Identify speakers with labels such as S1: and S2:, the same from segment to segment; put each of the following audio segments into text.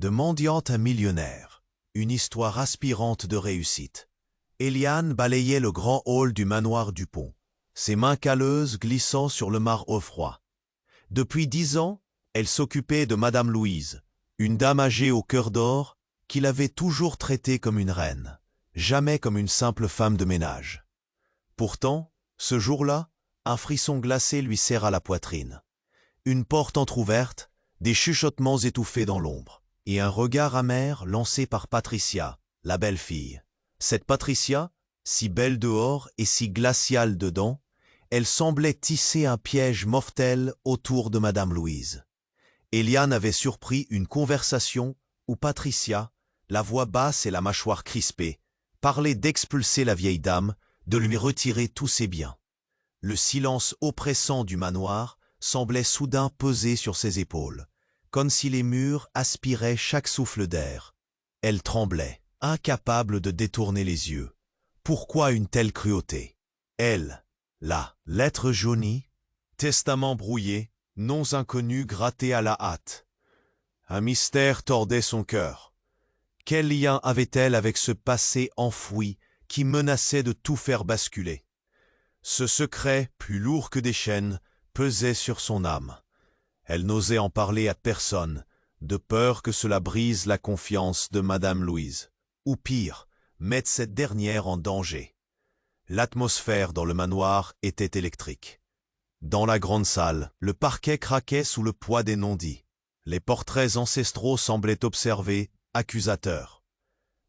S1: De mendiante à millionnaire, une histoire aspirante de réussite. Eliane balayait le grand hall du manoir Dupont, ses mains calleuses glissant sur le marbre froid. Depuis 10 ans, elle s'occupait de Madame Louise, une dame âgée au cœur d'or, qu'il avait toujours traitée comme une reine, jamais comme une simple femme de ménage. Pourtant, ce jour-là, un frisson glacé lui serra la poitrine. Une porte entr'ouverte, des chuchotements étouffés dans l'ombre, et un regard amer lancé par Patricia, la belle-fille. Cette Patricia, si belle dehors et si glaciale dedans, elle semblait tisser un piège mortel autour de Madame Louise. Eliane avait surpris une conversation où Patricia, la voix basse et la mâchoire crispée, parlait d'expulser la vieille dame, de lui retirer tous ses biens. Le silence oppressant du manoir semblait soudain peser sur ses épaules, comme si les murs aspiraient chaque souffle d'air. Elle tremblait, incapable de détourner les yeux. Pourquoi une telle cruauté? Elle, là, lettre jaunie, testament brouillé, noms inconnus grattés à la hâte. Un mystère tordait son cœur. Quel lien avait-elle avec ce passé enfoui qui menaçait de tout faire basculer? Ce secret, plus lourd que des chaînes, pesait sur son âme. Elle n'osait en parler à personne, de peur que cela brise la confiance de Madame Louise, ou pire, mette cette dernière en danger. L'atmosphère dans le manoir était électrique. Dans la grande salle, le parquet craquait sous le poids des non-dits. Les portraits ancestraux semblaient observer, accusateurs.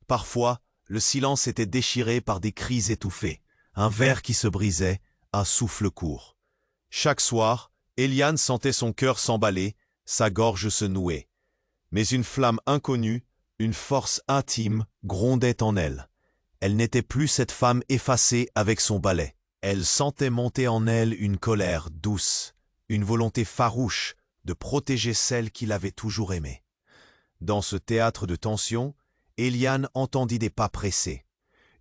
S1: Parfois, le silence était déchiré par des cris étouffés, un verre qui se brisait, un souffle court. Chaque soir, Eliane sentait son cœur s'emballer, sa gorge se nouer. Mais une flamme inconnue, une force intime, grondait en elle. Elle n'était plus cette femme effacée avec son balai. Elle sentait monter en elle une colère douce, une volonté farouche de protéger celle qui l'avait toujours aimée. Dans ce théâtre de tension, Eliane entendit des pas pressés.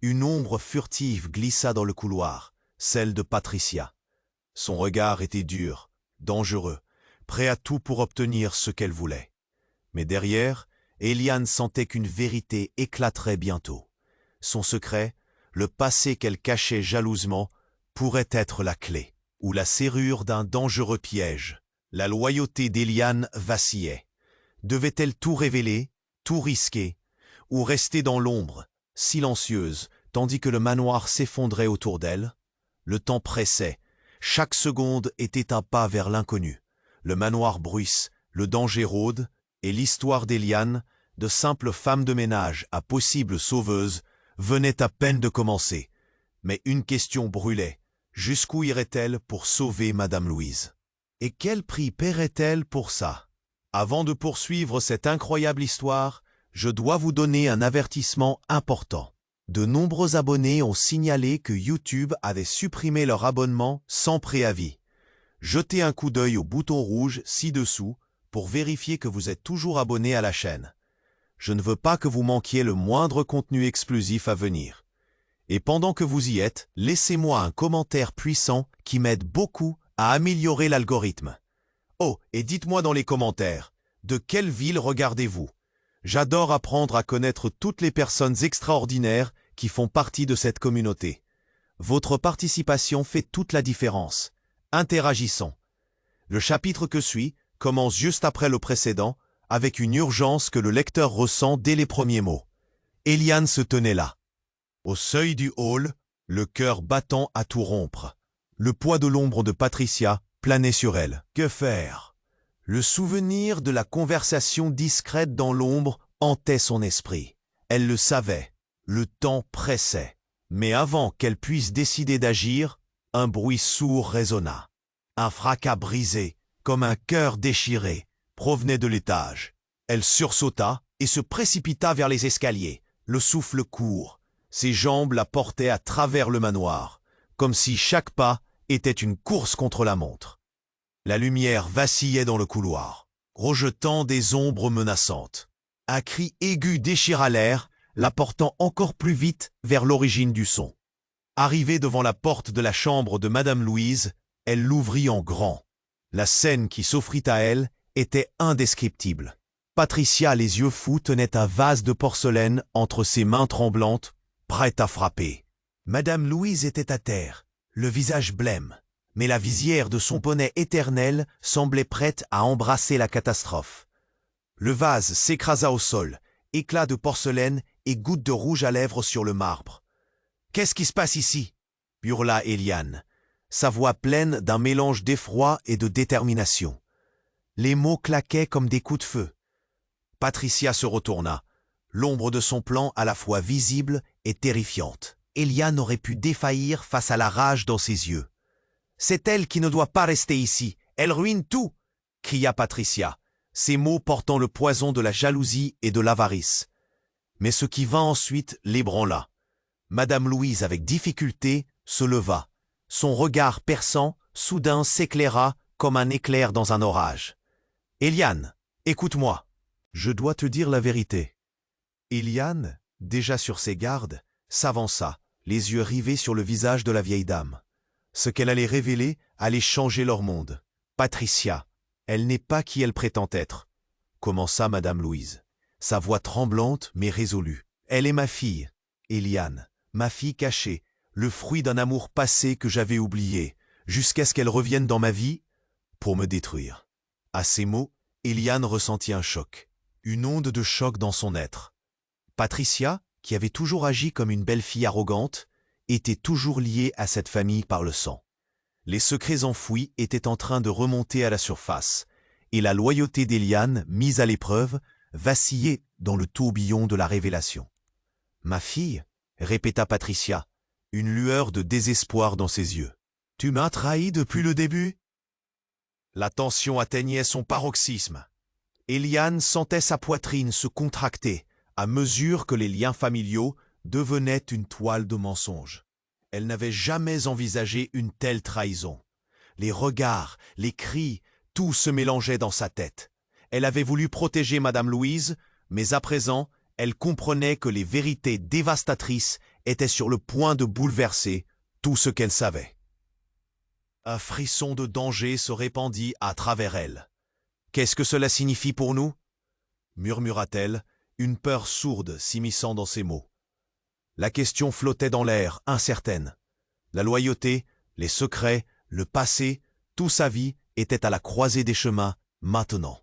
S1: Une ombre furtive glissa dans le couloir, celle de Patricia. Son regard était dur, dangereux, prêt à tout pour obtenir ce qu'elle voulait. Mais derrière, Eliane sentait qu'une vérité éclaterait bientôt. Son secret, le passé qu'elle cachait jalousement, pourrait être la clé, ou la serrure d'un dangereux piège. La loyauté d'Eliane vacillait. Devait-elle tout révéler, tout risquer, ou rester dans l'ombre, silencieuse, tandis que le manoir s'effondrait autour d'elle? Le temps pressait. Chaque seconde était un pas vers l'inconnu. Le manoir bruisse, le danger rôde, et l'histoire d'Eliane, de simple femme de ménage à possible sauveuse, venait à peine de commencer. Mais une question brûlait. Jusqu'où irait-elle pour sauver Madame Louise? Et quel prix paierait-elle pour ça? Avant de poursuivre cette incroyable histoire, je dois vous donner un avertissement important. De nombreux abonnés ont signalé que YouTube avait supprimé leur abonnement sans préavis. Jetez un coup d'œil au bouton rouge ci-dessous pour vérifier que vous êtes toujours abonné à la chaîne. Je ne veux pas que vous manquiez le moindre contenu exclusif à venir. Et pendant que vous y êtes, laissez-moi un commentaire puissant qui m'aide beaucoup à améliorer l'algorithme. Oh, et dites-moi dans les commentaires, de quelle ville regardez-vous? J'adore apprendre à connaître toutes les personnes extraordinaires qui font partie de cette communauté. Votre participation fait toute la différence. Interagissons. Le chapitre que suit commence juste après le précédent, avec une urgence que le lecteur ressent dès les premiers mots. Eliane se tenait là, au seuil du hall, le cœur battant à tout rompre. Le poids de l'ombre de Patricia planait sur elle. Que faire? Le souvenir de la conversation discrète dans l'ombre hantait son esprit. Elle le savait, le temps pressait. Mais avant qu'elle puisse décider d'agir, un bruit sourd résonna. Un fracas brisé, comme un cœur déchiré, provenait de l'étage. Elle sursauta et se précipita vers les escaliers, le souffle court. Ses jambes la portaient à travers le manoir, comme si chaque pas était une course contre la montre. La lumière vacillait dans le couloir, rejetant des ombres menaçantes. Un cri aigu déchira l'air, la portant encore plus vite vers l'origine du son. Arrivée devant la porte de la chambre de Madame Louise, elle l'ouvrit en grand. La scène qui s'offrit à elle était indescriptible. Patricia, les yeux fous, tenait un vase de porcelaine entre ses mains tremblantes, prête à frapper. Madame Louise était à terre, le visage blême, mais la visière de son bonnet éternel semblait prête à embrasser la catastrophe. Le vase s'écrasa au sol, éclat de porcelaine et gouttes de rouge à lèvres sur le marbre. « Qu'est-ce qui se passe ici ?» hurla Eliane, sa voix pleine d'un mélange d'effroi et de détermination. Les mots claquaient comme des coups de feu. Patricia se retourna, l'ombre de son plan à la fois visible et terrifiante. Eliane aurait pu défaillir face à la rage dans ses yeux. « C'est elle qui ne doit pas rester ici, elle ruine tout !» cria Patricia, ses mots portant le poison de la jalousie et de l'avarice. Mais ce qui vint ensuite l'ébranla. Madame Louise, avec difficulté, se leva. Son regard perçant, soudain s'éclaira comme un éclair dans un orage. « Eliane, écoute-moi. Je dois te dire la vérité. » Eliane, déjà sur ses gardes, s'avança, les yeux rivés sur le visage de la vieille dame. Ce qu'elle allait révéler allait changer leur monde. « Patricia, elle n'est pas qui elle prétend être, » commença Madame Louise, sa voix tremblante mais résolue. « Elle est ma fille, Eliane, ma fille cachée, le fruit d'un amour passé que j'avais oublié, jusqu'à ce qu'elle revienne dans ma vie pour me détruire. » À ces mots, Eliane ressentit un choc, une onde de choc dans son être. Patricia, qui avait toujours agi comme une belle fille arrogante, était toujours liée à cette famille par le sang. Les secrets enfouis étaient en train de remonter à la surface, et la loyauté d'Eliane, mise à l'épreuve, vacillait dans le tourbillon de la révélation. « Ma fille ?» répéta Patricia, une lueur de désespoir dans ses yeux. « Tu m'as trahi depuis le début ?» La tension atteignait son paroxysme. Eliane sentait sa poitrine se contracter à mesure que les liens familiaux devenaient une toile de mensonges. Elle n'avait jamais envisagé une telle trahison. Les regards, les cris, tout se mélangeait dans sa tête. Elle avait voulu protéger Madame Louise, mais à présent, elle comprenait que les vérités dévastatrices étaient sur le point de bouleverser tout ce qu'elle savait. Un frisson de danger se répandit à travers elle. « Qu'est-ce que cela signifie pour nous ?» murmura-t-elle, une peur sourde s'immisçant dans ses mots. La question flottait dans l'air, incertaine. La loyauté, les secrets, le passé, toute sa vie était à la croisée des chemins, maintenant.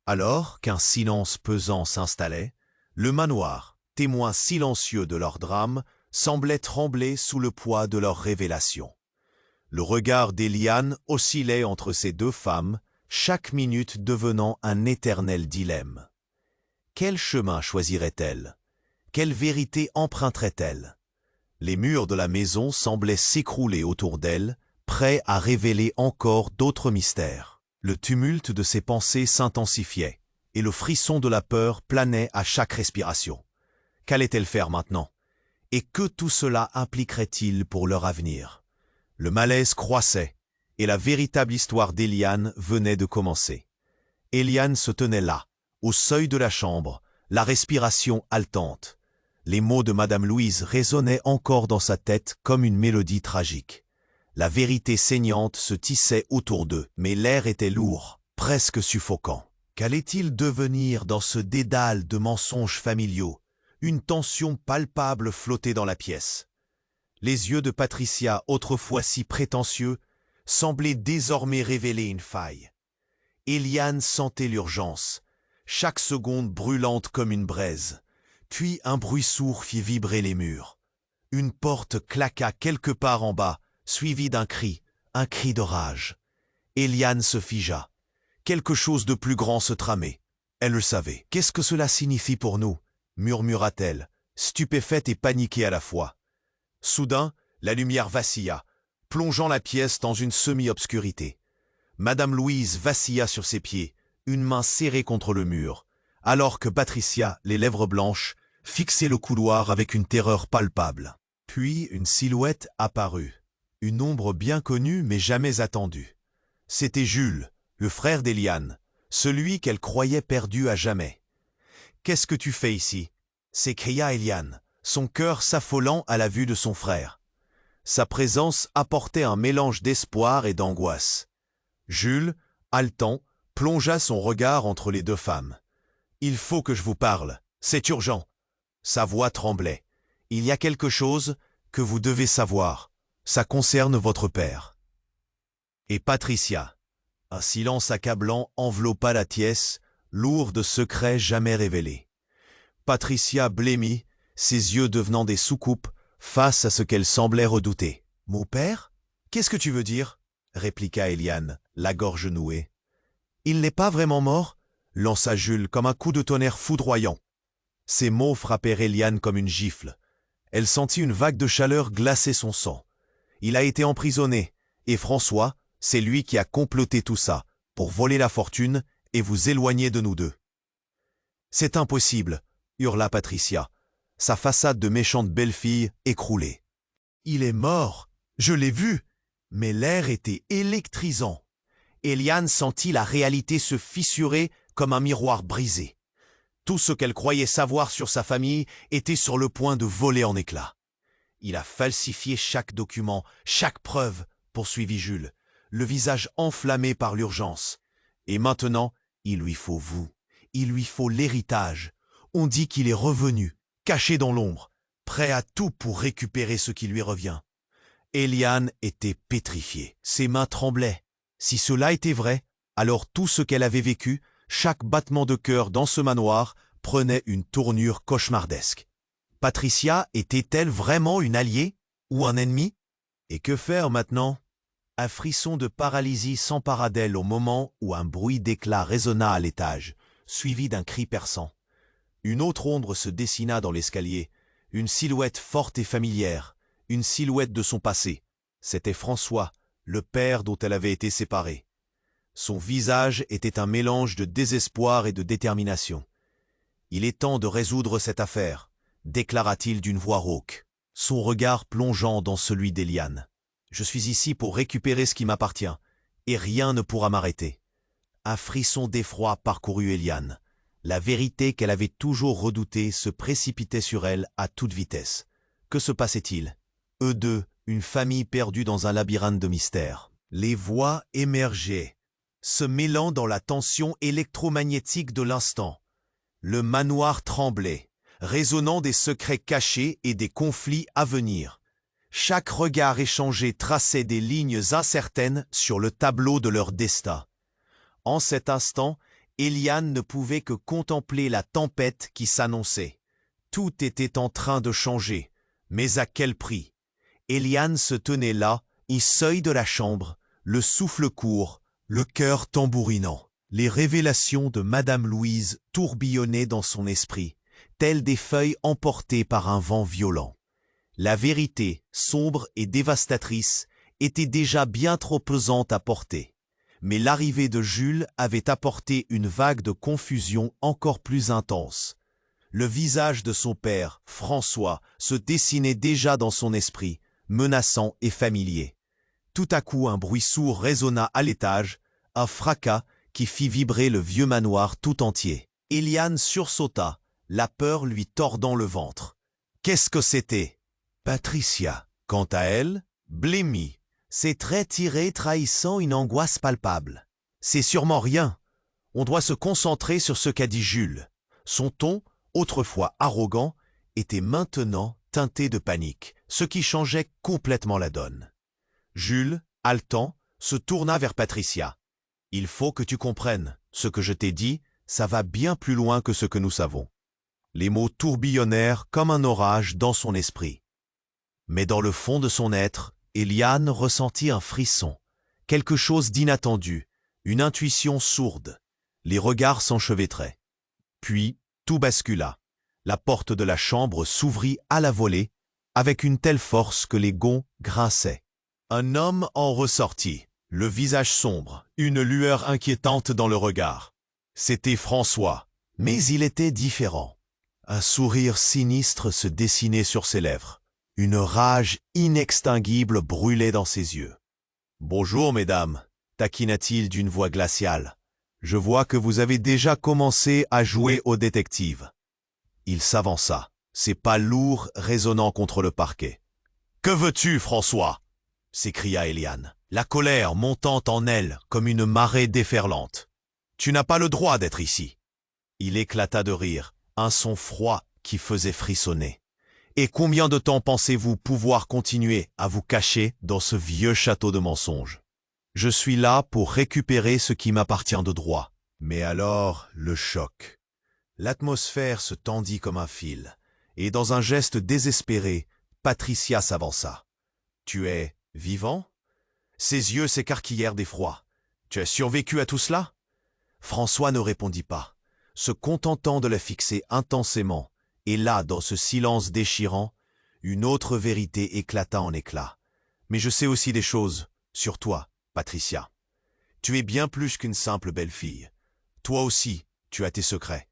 S1: Alors qu'un silence pesant s'installait, le manoir, témoin silencieux de leur drame, semblait trembler sous le poids de leur révélation. Le regard d'Eliane oscillait entre ces deux femmes, chaque minute devenant un éternel dilemme. Quel chemin choisirait-elle? Quelle vérité emprunterait-elle? Les murs de la maison semblaient s'écrouler autour d'elle, prêts à révéler encore d'autres mystères. Le tumulte de ses pensées s'intensifiait, et le frisson de la peur planait à chaque respiration. Qu'allait-elle faire maintenant? Et que tout cela impliquerait-il pour leur avenir? Le malaise croissait, et la véritable histoire d'Eliane venait de commencer. Eliane se tenait là, au seuil de la chambre, la respiration haletante. Les mots de Madame Louise résonnaient encore dans sa tête comme une mélodie tragique. La vérité saignante se tissait autour d'eux, mais l'air était lourd, presque suffocant. Qu'allait-il devenir dans ce dédale de mensonges familiaux? Une tension palpable flottait dans la pièce. Les yeux de Patricia, autrefois si prétentieux, semblaient désormais révéler une faille. Eliane sentait l'urgence, chaque seconde brûlante comme une braise. Puis un bruit sourd fit vibrer les murs. Une porte claqua quelque part en bas, suivi d'un cri, un cri de rage. Eliane se figea. Quelque chose de plus grand se tramait. Elle le savait. « Qu'est-ce que cela signifie pour nous ?» murmura-t-elle, stupéfaite et paniquée à la fois. Soudain, la lumière vacilla, plongeant la pièce dans une semi-obscurité. Madame Louise vacilla sur ses pieds, une main serrée contre le mur, alors que Patricia, les lèvres blanches, fixait le couloir avec une terreur palpable. Puis une silhouette apparut, une ombre bien connue mais jamais attendue. C'était Jules, le frère d'Eliane, celui qu'elle croyait perdu à jamais. « Qu'est-ce que tu fais ici ?» s'écria Eliane, son cœur s'affolant à la vue de son frère. Sa présence apportait un mélange d'espoir et d'angoisse. Jules, haletant, plongea son regard entre les deux femmes. Il faut que je vous parle. C'est urgent. Sa voix tremblait. Il y a quelque chose que vous devez savoir. Ça concerne votre père. Et Patricia. Un silence accablant enveloppa la pièce, lourd de secrets jamais révélés. Patricia blêmit, ses yeux devenant des soucoupes face à ce qu'elle semblait redouter. « Mon père? Qu'est-ce que tu veux dire ?» répliqua Eliane, la gorge nouée. « Il n'est pas vraiment mort ?» lança Jules comme un coup de tonnerre foudroyant. Ces mots frappèrent Eliane comme une gifle. Elle sentit une vague de chaleur glacer son sang. Il a été emprisonné, et François, c'est lui qui a comploté tout ça, pour voler la fortune et vous éloigner de nous deux. « C'est impossible !» hurla Patricia, sa façade de méchante belle-fille écroulée. « Il est mort, je l'ai vu !» Mais l'air était électrisant. Eliane sentit la réalité se fissurer comme un miroir brisé. Tout ce qu'elle croyait savoir sur sa famille était sur le point de voler en éclats. Il a falsifié chaque document, chaque preuve, poursuivit Jules, le visage enflammé par l'urgence. Et maintenant, il lui faut vous. Il lui faut l'héritage. On dit qu'il est revenu, caché dans l'ombre, prêt à tout pour récupérer ce qui lui revient. Eliane était pétrifiée. Ses mains tremblaient. Si cela était vrai, alors tout ce qu'elle avait vécu, chaque battement de cœur dans ce manoir, prenait une tournure cauchemardesque. Patricia était-elle vraiment une alliée ou un ennemi? Et que faire maintenant? Un frisson de paralysie s'empara d'elle au moment où un bruit d'éclat résonna à l'étage, suivi d'un cri perçant. Une autre ombre se dessina dans l'escalier, une silhouette forte et familière, une silhouette de son passé. C'était François, le père dont elle avait été séparée. Son visage était un mélange de désespoir et de détermination. « Il est temps de résoudre cette affaire », déclara-t-il d'une voix rauque, son regard plongeant dans celui d'Eliane. « Je suis ici pour récupérer ce qui m'appartient, et rien ne pourra m'arrêter. » Un frisson d'effroi parcourut Eliane. La vérité qu'elle avait toujours redoutée se précipitait sur elle à toute vitesse. Que se passait-il? Eux deux, une famille perdue dans un labyrinthe de mystères. Les voix émergeaient, se mêlant dans la tension électromagnétique de l'instant. Le manoir tremblait, résonnant des secrets cachés et des conflits à venir. Chaque regard échangé traçait des lignes incertaines sur le tableau de leur destin. En cet instant, Eliane ne pouvait que contempler la tempête qui s'annonçait. Tout était en train de changer, mais à quel prix? Eliane se tenait là, au seuil de la chambre, le souffle court, le cœur tambourinant. Les révélations de Madame Louise tourbillonnaient dans son esprit, telles des feuilles emportées par un vent violent. La vérité, sombre et dévastatrice, était déjà bien trop pesante à porter. Mais l'arrivée de Jules avait apporté une vague de confusion encore plus intense. Le visage de son père, François, se dessinait déjà dans son esprit, menaçant et familier. Tout à coup, un bruit sourd résonna à l'étage, un fracas qui fit vibrer le vieux manoir tout entier. Eliane sursauta, la peur lui tordant le ventre. Qu'est-ce que c'était? Patricia, quant à elle, blêmit, ses traits tirés trahissant une angoisse palpable. C'est sûrement rien. On doit se concentrer sur ce qu'a dit Jules. Son ton, autrefois arrogant, était maintenant teinté de panique, ce qui changeait complètement la donne. Jules, haletant, se tourna vers Patricia. « Il faut que tu comprennes, ce que je t'ai dit, ça va bien plus loin que ce que nous savons. » Les mots tourbillonnèrent comme un orage dans son esprit. Mais dans le fond de son être, Eliane ressentit un frisson, quelque chose d'inattendu, une intuition sourde. Les regards s'enchevêtraient. Puis, tout bascula. La porte de la chambre s'ouvrit à la volée, avec une telle force que les gonds grinçaient. Un homme en ressortit, le visage sombre, une lueur inquiétante dans le regard. C'était François, mais il était différent. Un sourire sinistre se dessinait sur ses lèvres. Une rage inextinguible brûlait dans ses yeux. « Bonjour, mesdames » taquina-t-il d'une voix glaciale. « Je vois que vous avez déjà commencé à jouer au détective. » Il s'avança, ses pas lourds résonnant contre le parquet. « Que veux-tu, François ?» s'écria Eliane, la colère montant en elle comme une marée déferlante. « Tu n'as pas le droit d'être ici. » Il éclata de rire, un son froid qui faisait frissonner. Et combien de temps pensez-vous pouvoir continuer à vous cacher dans ce vieux château de mensonges? Je suis là pour récupérer ce qui m'appartient de droit. Mais alors, le choc. L'atmosphère se tendit comme un fil, et dans un geste désespéré, Patricia s'avança. « Tu es vivant ?» Ses yeux s'écarquillèrent d'effroi. « Tu as survécu à tout cela ?» François ne répondit pas, se contentant de la fixer intensément, et là, dans ce silence déchirant, une autre vérité éclata en éclats. « Mais je sais aussi des choses, sur toi, Patricia. Tu es bien plus qu'une simple belle-fille. Toi aussi, tu as tes secrets. »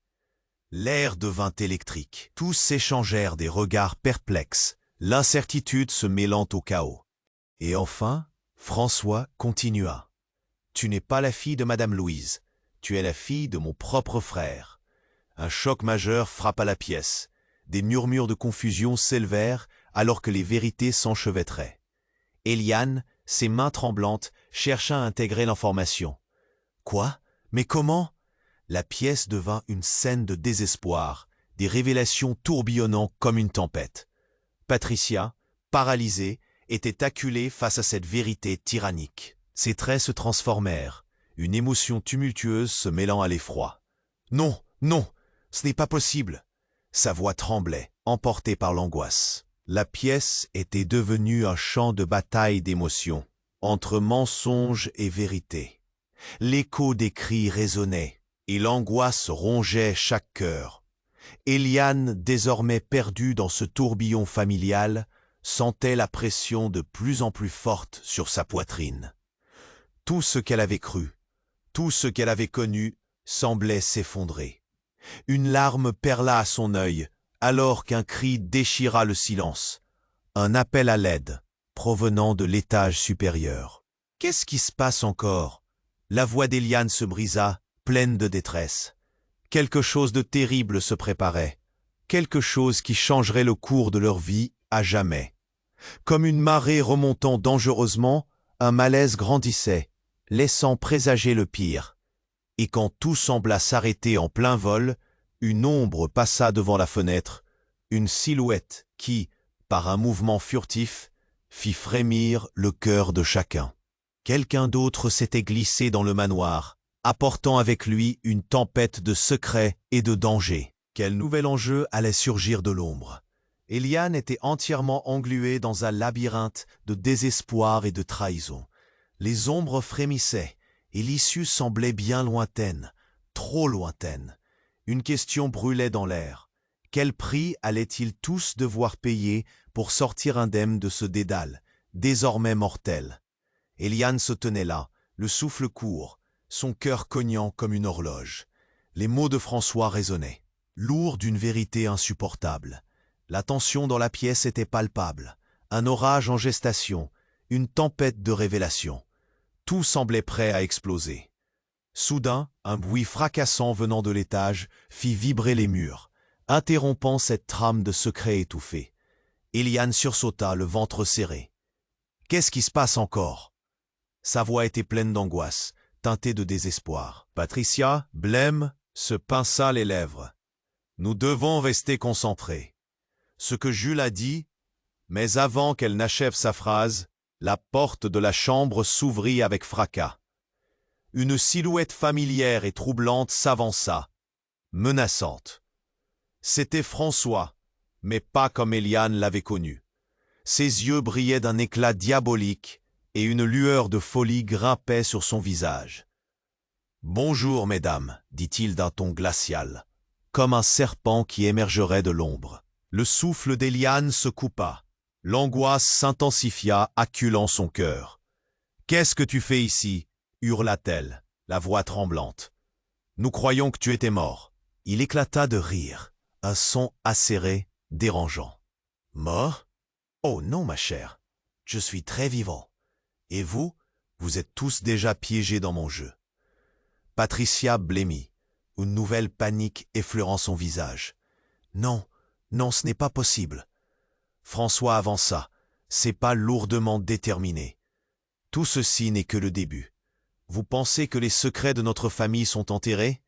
S1: L'air devint électrique. Tous s'échangèrent des regards perplexes, l'incertitude se mêlant au chaos. Et enfin, François continua. « Tu n'es pas la fille de Madame Louise, tu es la fille de mon propre frère. » Un choc majeur frappa la pièce. Des murmures de confusion s'élevèrent alors que les vérités s'enchevêtraient. Eliane, ses mains tremblantes, chercha à intégrer l'information. « Quoi? Mais comment ?» La pièce devint une scène de désespoir, des révélations tourbillonnant comme une tempête. Patricia, paralysée, était acculée face à cette vérité tyrannique. Ses traits se transformèrent, une émotion tumultueuse se mêlant à l'effroi. « Non, non, ce n'est pas possible !» Sa voix tremblait, emportée par l'angoisse. La pièce était devenue un champ de bataille d'émotions, entre mensonge et vérité. L'écho des cris résonnait, et l'angoisse rongeait chaque cœur. Eliane, désormais perdue dans ce tourbillon familial, sentait la pression de plus en plus forte sur sa poitrine. Tout ce qu'elle avait cru, tout ce qu'elle avait connu, semblait s'effondrer. Une larme perla à son œil, alors qu'un cri déchira le silence. Un appel à l'aide, provenant de l'étage supérieur. « Qu'est-ce qui se passe encore ?» La voix d'Eliane se brisa, pleine de détresse. Quelque chose de terrible se préparait, quelque chose qui changerait le cours de leur vie à jamais. Comme une marée remontant dangereusement, un malaise grandissait, laissant présager le pire. Et quand tout sembla s'arrêter en plein vol, une ombre passa devant la fenêtre, une silhouette qui, par un mouvement furtif, fit frémir le cœur de chacun. Quelqu'un d'autre s'était glissé dans le manoir, apportant avec lui une tempête de secrets et de dangers. Quel nouvel enjeu allait surgir de l'ombre? Eliane était entièrement engluée dans un labyrinthe de désespoir et de trahison. Les ombres frémissaient, et l'issue semblait bien lointaine, trop lointaine. Une question brûlait dans l'air. Quel prix allaient-ils tous devoir payer pour sortir indemnes de ce dédale, désormais mortel? Eliane se tenait là, le souffle court, son cœur cognant comme une horloge. Les mots de François résonnaient, lourds d'une vérité insupportable. La tension dans la pièce était palpable, un orage en gestation, une tempête de révélations. Tout semblait prêt à exploser. Soudain, un bruit fracassant venant de l'étage fit vibrer les murs, interrompant cette trame de secrets étouffés. Eliane sursauta, le ventre serré. « Qu'est-ce qui se passe encore ?» Sa voix était pleine d'angoisse, teintée de désespoir. Patricia, blême, se pinça les lèvres. « Nous devons rester concentrés. » Ce que Jules a dit, mais avant qu'elle n'achève sa phrase, la porte de la chambre s'ouvrit avec fracas. Une silhouette familière et troublante s'avança, menaçante. C'était François, mais pas comme Eliane l'avait connu. Ses yeux brillaient d'un éclat diabolique et une lueur de folie grimpait sur son visage. « Bonjour, mesdames, dit-il d'un ton glacial, comme un serpent qui émergerait de l'ombre. » Le souffle d'Eliane se coupa. L'angoisse s'intensifia, acculant son cœur. « Qu'est-ce que tu fais ici ?» hurla-t-elle, la voix tremblante. « Nous croyons que tu étais mort. » Il éclata de rire, un son acéré, dérangeant. « Mort? Oh non, ma chère, je suis très vivant. Et vous, vous êtes tous déjà piégés dans mon jeu. » Patricia blêmit, une nouvelle panique effleurant son visage. « Non, non, ce n'est pas possible. » François avança, ses pas lourdement déterminés. « Tout ceci n'est que le début. Vous pensez que les secrets de notre famille sont enterrés?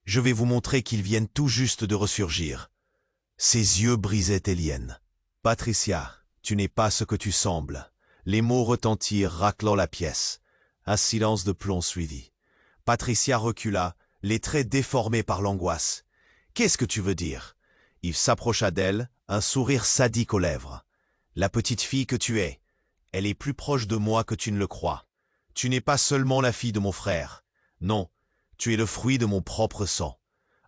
S1: Je vais vous montrer qu'ils viennent tout juste de ressurgir. » Ses yeux brisaient Éliane. « Patricia, tu n'es pas ce que tu sembles. » Les mots retentirent, raclant la pièce. Un silence de plomb suivit. Patricia recula, les traits déformés par l'angoisse. « Qu'est-ce que tu veux dire ?» Il s'approcha d'elle, un sourire sadique aux lèvres. « La petite fille que tu es, elle est plus proche de moi que tu ne le crois. Tu n'es pas seulement la fille de mon frère. Non, tu es le fruit de mon propre sang. »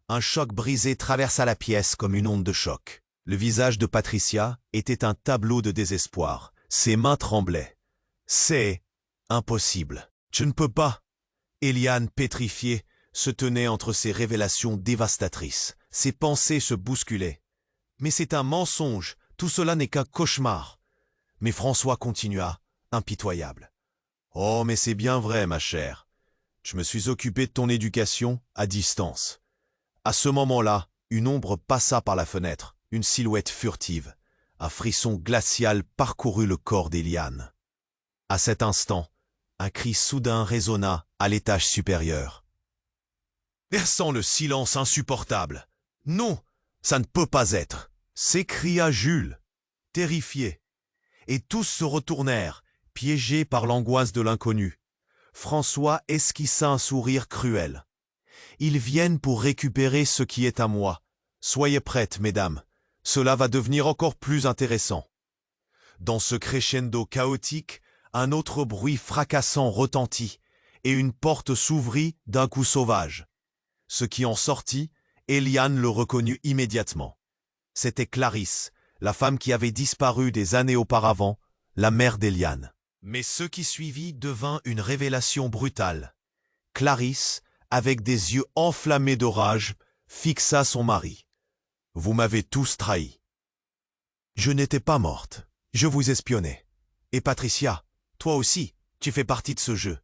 S1: Un choc brisé traversa la pièce comme une onde de choc. Le visage de Patricia était un tableau de désespoir. Ses mains tremblaient. « C'est impossible. Je ne peux pas. » Éliane, pétrifiée, se tenait entre ces révélations dévastatrices. Ses pensées se bousculaient. « Mais c'est un mensonge. Tout cela n'est qu'un cauchemar. » Mais François continua, impitoyable. « Oh, mais c'est bien vrai, ma chère. Je me suis occupé de ton éducation à distance. » À ce moment-là, une ombre passa par la fenêtre, une silhouette furtive. Un frisson glacial parcourut le corps d'Éliane. À cet instant, un cri soudain résonna à l'étage supérieur. Perçant le silence insupportable. « Non, ça ne peut pas être !» s'écria Jules, terrifié. Et tous se retournèrent, piégés par l'angoisse de l'inconnu. François esquissa un sourire cruel. « Ils viennent pour récupérer ce qui est à moi. Soyez prêtes, mesdames. Cela va devenir encore plus intéressant. » Dans ce crescendo chaotique, un autre bruit fracassant retentit, et une porte s'ouvrit d'un coup sauvage. Ce qui en sortit, Éliane le reconnut immédiatement. C'était Clarisse, la femme qui avait disparu des années auparavant, la mère d'Éliane. Mais ce qui suivit devint une révélation brutale. Clarisse, avec des yeux enflammés de rage, fixa son mari. « Vous m'avez tous trahi. Je n'étais pas morte, je vous espionnais. Et Patricia, toi aussi, tu fais partie de ce jeu. »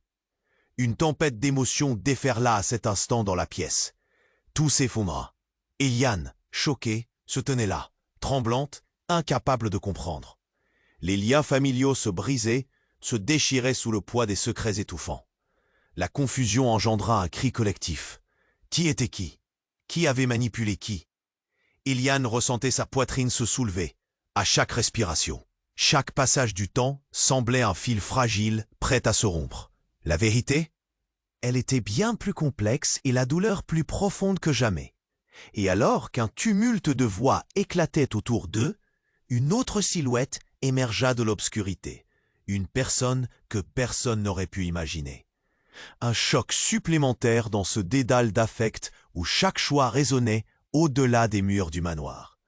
S1: Une tempête d'émotions déferla à cet instant dans la pièce. Tout s'effondra. Éliane, choquée, se tenait là, tremblante, incapable de comprendre. Les liens familiaux se brisaient, se déchiraient sous le poids des secrets étouffants. La confusion engendra un cri collectif. Qui était qui? Qui avait manipulé qui? Éliane ressentait sa poitrine se soulever, à chaque respiration. Chaque passage du temps semblait un fil fragile, prêt à se rompre. La vérité? Elle était bien plus complexe et la douleur plus profonde que jamais. Et alors qu'un tumulte de voix éclatait autour d'eux, une autre silhouette émergea de l'obscurité. Une personne que personne n'aurait pu imaginer. Un choc supplémentaire dans ce dédale d'affect où chaque choix résonnait au-delà des murs du manoir.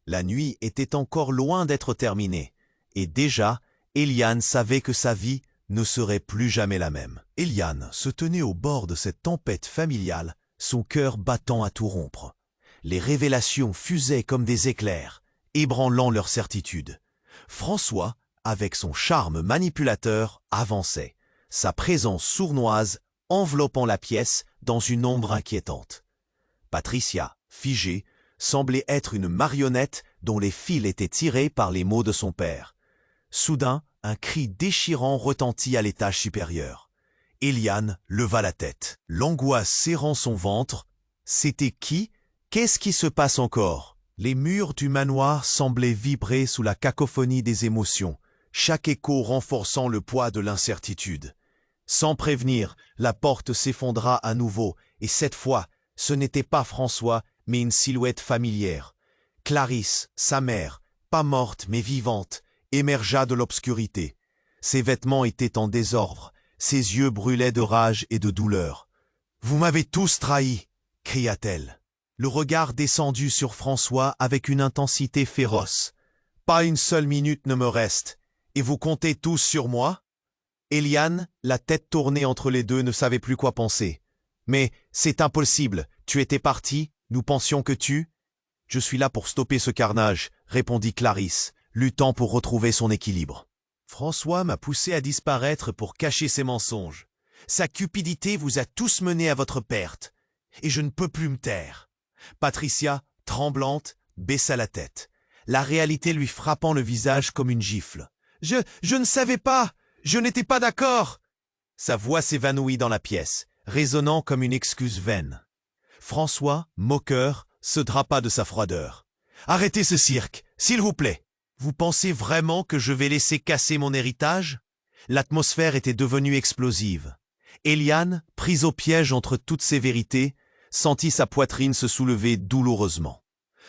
S1: La nuit était encore loin d'être terminée, et déjà, Éliane savait que sa vie ne serait plus jamais la même. Éliane se tenait au bord de cette tempête familiale, son cœur battant à tout rompre. Les révélations fusaient comme des éclairs, ébranlant leur certitude. François, avec son charme manipulateur, avançait, sa présence sournoise enveloppant la pièce dans une ombre inquiétante. Patricia, figée, semblait être une marionnette dont les fils étaient tirés par les mots de son père. Soudain, un cri déchirant retentit à l'étage supérieur. Éliane leva la tête, l'angoisse serrant son ventre. C'était qui? Qu'est-ce qui se passe encore? Les murs du manoir semblaient vibrer sous la cacophonie des émotions, chaque écho renforçant le poids de l'incertitude. Sans prévenir, la porte s'effondra à nouveau, et cette fois, ce n'était pas François, mais une silhouette familière. Clarisse, sa mère, pas morte mais vivante, émergea de l'obscurité. Ses vêtements étaient en désordre, ses yeux brûlaient de rage et de douleur. « Vous m'avez tous trahi !» cria-t-elle. Le regard descendit sur François avec une intensité féroce. « Pas une seule minute ne me reste, et vous comptez tous sur moi ?» Éliane, la tête tournée entre les deux, ne savait plus quoi penser. « Mais c'est impossible, tu étais parti, nous pensions que tu… » « Je suis là pour stopper ce carnage, » répondit Clarisse, luttant pour retrouver son équilibre. « François m'a poussé à disparaître pour cacher ses mensonges. Sa cupidité vous a tous menés à votre perte, et je ne peux plus me taire. » Patricia, tremblante, baissa la tête, la réalité lui frappant le visage comme une gifle. « Je ne savais pas, je n'étais pas d'accord !» Sa voix s'évanouit dans la pièce, résonnant comme une excuse vaine. François, moqueur, se drapa de sa froideur. « Arrêtez ce cirque, s'il vous plaît. Vous pensez vraiment que je vais laisser casser mon héritage ?» L'atmosphère était devenue explosive. Eliane, prise au piège entre toutes ces vérités, sentit sa poitrine se soulever douloureusement.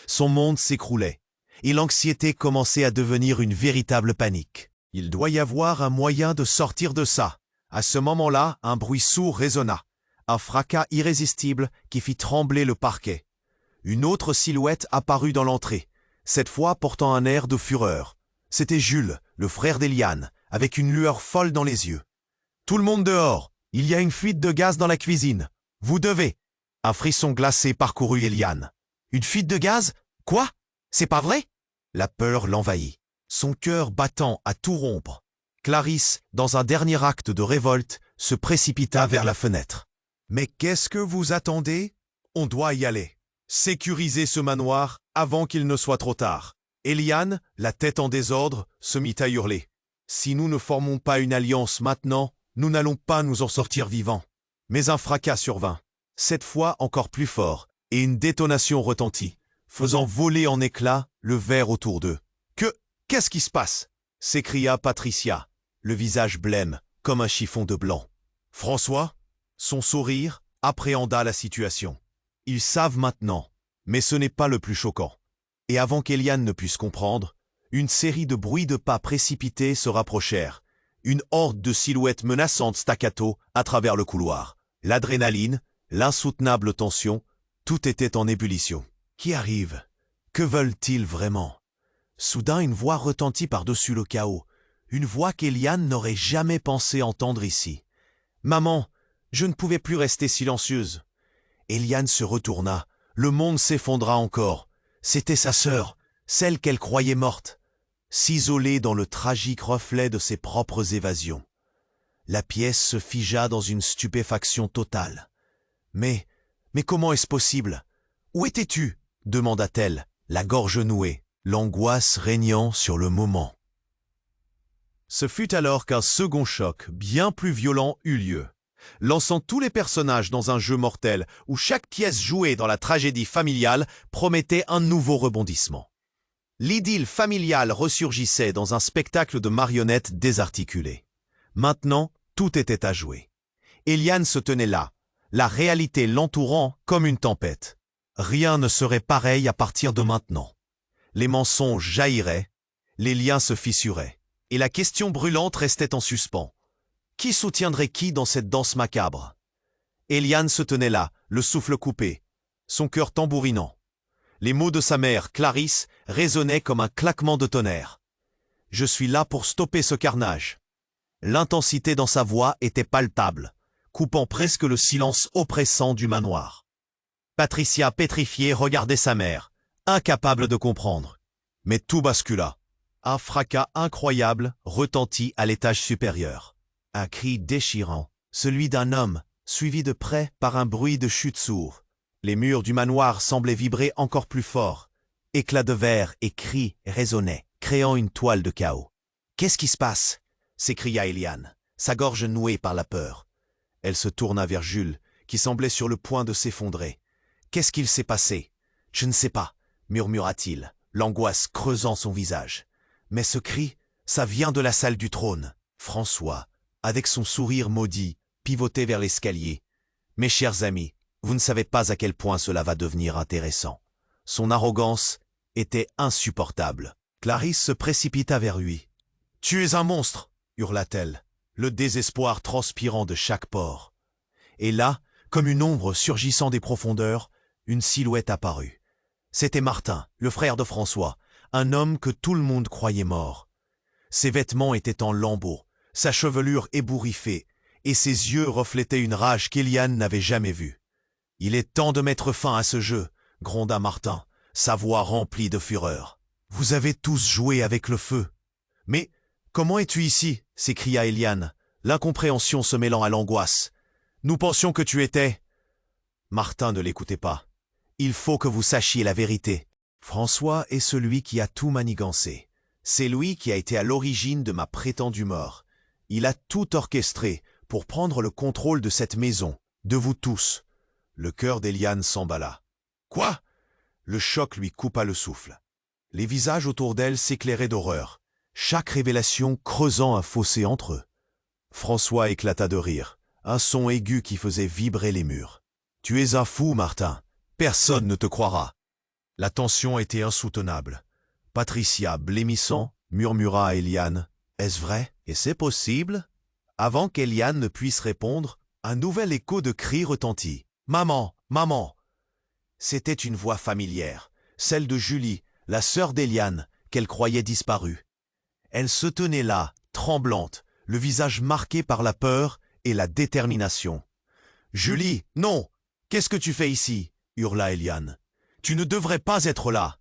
S1: Son monde s'écroulait, et l'anxiété commençait à devenir une véritable panique. Il doit y avoir un moyen de sortir de ça. À ce moment-là, un bruit sourd résonna, un fracas irrésistible qui fit trembler le parquet. Une autre silhouette apparut dans l'entrée, cette fois portant un air de fureur. C'était Jules, le frère d'Eliane, avec une lueur folle dans les yeux. « Tout le monde dehors! Il y a une fuite de gaz dans la cuisine. Vous devez... » Un frisson glacé parcourut Eliane. « Une fuite de gaz? Quoi? C'est pas vrai? » La peur l'envahit, son cœur battant à tout rompre. Clarisse, dans un dernier acte de révolte, se précipita vers la fenêtre. « Mais qu'est-ce que vous attendez? On doit y aller. Sécurisez ce manoir avant qu'il ne soit trop tard. » Eliane, la tête en désordre, se mit à hurler. « Si nous ne formons pas une alliance maintenant, nous n'allons pas nous en sortir vivants. » Mais un fracas survint, cette fois encore plus fort, et une détonation retentit, faisant voler en éclats le verre autour d'eux. « Qu'est-ce qui se passe ?» s'écria Patricia, le visage blême comme un chiffon de blanc. François, son sourire, appréhenda la situation. Ils savent maintenant, mais ce n'est pas le plus choquant. Et avant qu'Eliane ne puisse comprendre, une série de bruits de pas précipités se rapprochèrent. Une horde de silhouettes menaçantes staccato à travers le couloir. L'adrénaline, l'insoutenable tension, tout était en ébullition. Qui arrive? Que veulent-ils vraiment? Soudain, une voix retentit par-dessus le chaos. Une voix qu'Eliane n'aurait jamais pensé entendre ici. « Maman, je ne pouvais plus rester silencieuse. » Eliane se retourna. Le monde s'effondra encore. C'était sa sœur, celle qu'elle croyait morte, s'isoler dans le tragique reflet de ses propres évasions. La pièce se figea dans une stupéfaction totale. « Mais comment est-ce possible? Où étais-tu » demanda-t-elle, la gorge nouée, l'angoisse régnant sur le moment. Ce fut alors qu'un second choc, bien plus violent, eut lieu, lançant tous les personnages dans un jeu mortel où chaque pièce jouée dans la tragédie familiale promettait un nouveau rebondissement. L'idylle familiale ressurgissait dans un spectacle de marionnettes désarticulées. Maintenant, tout était à jouer. Eliane se tenait là, la réalité l'entourant comme une tempête. Rien ne serait pareil à partir de maintenant. Les mensonges jailliraient, les liens se fissuraient, et la question brûlante restait en suspens. Qui soutiendrait qui dans cette danse macabre? Eliane se tenait là, le souffle coupé, son cœur tambourinant. Les mots de sa mère, Clarisse, résonnaient comme un claquement de tonnerre. « Je suis là pour stopper ce carnage. » L'intensité dans sa voix était palpable, coupant presque le silence oppressant du manoir. Patricia, pétrifiée, regardait sa mère, incapable de comprendre. Mais tout bascula. Un fracas incroyable retentit à l'étage supérieur. Un cri déchirant, celui d'un homme, suivi de près par un bruit de chute sourd. Les murs du manoir semblaient vibrer encore plus fort. Éclats de verre et cris résonnaient, créant une toile de chaos. « Qu'est-ce qui se passe ?» s'écria Eliane, sa gorge nouée par la peur. Elle se tourna vers Jules, qui semblait sur le point de s'effondrer. « Qu'est-ce qu'il s'est passé ?»« Je ne sais pas, » murmura-t-il, l'angoisse creusant son visage. « Mais ce cri, ça vient de la salle du trône. » François, avec son sourire maudit, pivotait vers l'escalier. « Mes chers amis, vous ne savez pas à quel point cela va devenir intéressant. » Son arrogance était insupportable. Clarisse se précipita vers lui. « Tu es un monstre !» hurla-t-elle, le désespoir transpirant de chaque pore. Et là, comme une ombre surgissant des profondeurs, une silhouette apparut. C'était Martin, le frère de François, un homme que tout le monde croyait mort. Ses vêtements étaient en lambeaux, sa chevelure ébouriffée, et ses yeux reflétaient une rage qu'Eliane n'avait jamais vue. « Il est temps de mettre fin à ce jeu !» gronda Martin, sa voix remplie de fureur. « Vous avez tous joué avec le feu. »« Mais comment es-tu ici ?» s'écria Eliane, l'incompréhension se mêlant à l'angoisse. « Nous pensions que tu étais... » Martin ne l'écoutait pas. « Il faut que vous sachiez la vérité. François est celui qui a tout manigancé. C'est lui qui a été à l'origine de ma prétendue mort. Il a tout orchestré pour prendre le contrôle de cette maison, de vous tous. Le cœur d'Eliane s'emballa. Quoi? Le choc lui coupa le souffle. Les visages autour d'elle s'éclairaient d'horreur, chaque révélation creusant un fossé entre eux. François éclata de rire, un son aigu qui faisait vibrer les murs. « Tu es un fou, Martin. Personne ne te croira. » La tension était insoutenable. Patricia, blêmissant, murmura à Eliane. « Est-ce vrai? Et c'est possible ?» Avant qu'Eliane ne puisse répondre, un nouvel écho de cris retentit. « Maman! Maman !» C'était une voix familière, celle de Julie, la sœur d'Eliane, qu'elle croyait disparue. Elle se tenait là, tremblante, le visage marqué par la peur et la détermination. « Julie, non! Qu'est-ce que tu fais ici ?» hurla Eliane. « Tu ne devrais pas être là !»«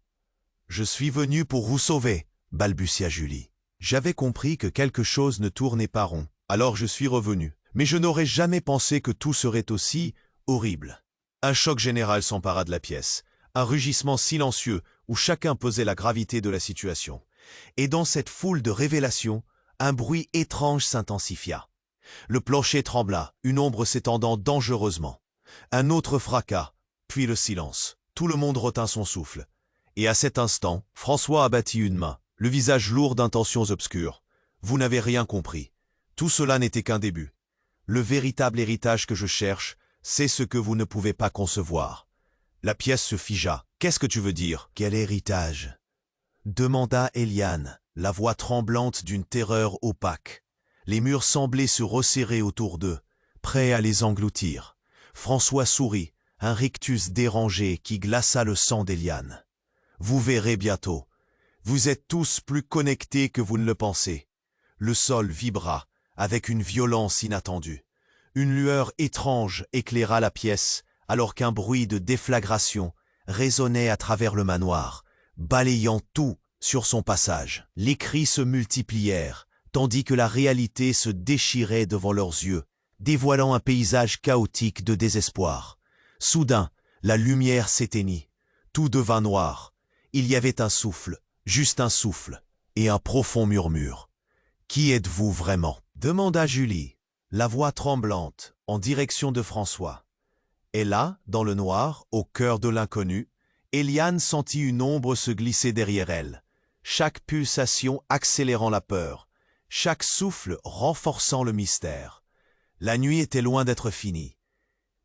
S1: Je suis venue pour vous sauver !» balbutia Julie. « J'avais compris que quelque chose ne tournait pas rond, alors je suis revenue. Mais je n'aurais jamais pensé que tout serait aussi horrible. » Un choc général s'empara de la pièce, un rugissement silencieux où chacun pesait la gravité de la situation. Et dans cette foule de révélations, un bruit étrange s'intensifia. Le plancher trembla, une ombre s'étendant dangereusement. Un autre fracas, puis le silence. Tout le monde retint son souffle. Et à cet instant, François abattit une main, le visage lourd d'intentions obscures. « Vous n'avez rien compris. Tout cela n'était qu'un début. Le véritable héritage que je cherche, c'est ce que vous ne pouvez pas concevoir. » La pièce se figea. « Qu'est-ce que tu veux dire? Quel héritage ?» demanda Eliane, la voix tremblante d'une terreur opaque. Les murs semblaient se resserrer autour d'eux, prêts à les engloutir. François sourit, un rictus dérangé qui glaça le sang d'Eliane. « Vous verrez bientôt. Vous êtes tous plus connectés que vous ne le pensez. » Le sol vibra, avec une violence inattendue. Une lueur étrange éclaira la pièce, alors qu'un bruit de déflagration résonnait à travers le manoir, balayant tout sur son passage. Les cris se multiplièrent, tandis que la réalité se déchirait devant leurs yeux, dévoilant un paysage chaotique de désespoir. Soudain, la lumière s'éteignit. Tout devint noir. Il y avait un souffle, juste un souffle, et un profond murmure. « Qui êtes-vous vraiment ?» demanda Julie, la voix tremblante, en direction de François. Et là, dans le noir, au cœur de l'inconnu, Eliane sentit une ombre se glisser derrière elle, chaque pulsation accélérant la peur, chaque souffle renforçant le mystère. La nuit était loin d'être finie.